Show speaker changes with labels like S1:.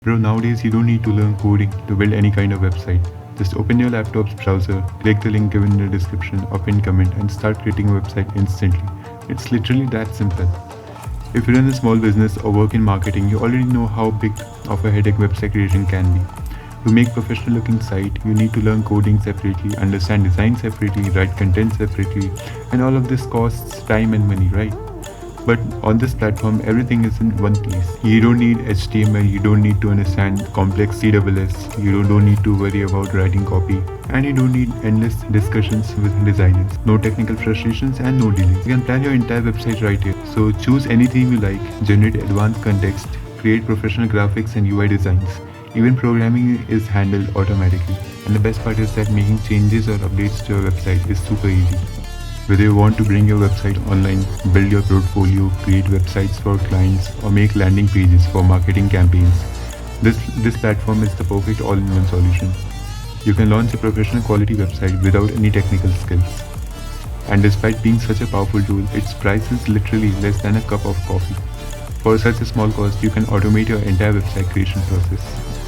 S1: Bro, nowadays you don't need to learn coding to build any kind of website. Just open your laptop's browser, click the link given in the description or pinned comment and start creating a website instantly. It's literally that simple. If you run a small business or work in marketing, you already know how big of a headache website creation can be. To make professional looking site, you need to learn coding separately, understand design separately, write content separately, and all of this costs time and money, right? But on this platform, everything is in one place. You don't need HTML, you don't need to understand complex CSS, you don't need to worry about writing copy, and you don't need endless discussions with designers. No technical frustrations and no delays. You can plan your entire website right here. So choose any theme you like, generate advanced context, create professional graphics and UI designs. Even programming is handled automatically. And the best part is that making changes or updates to your website is super easy. Whether you want to bring your website online, build your portfolio, create websites for clients, or make landing pages for marketing campaigns, this platform is the perfect all-in-one solution. You can launch a professional quality website without any technical skills. And despite being such a powerful tool, its price is literally less than a cup of coffee. For such a small cost, you can automate your entire website creation process.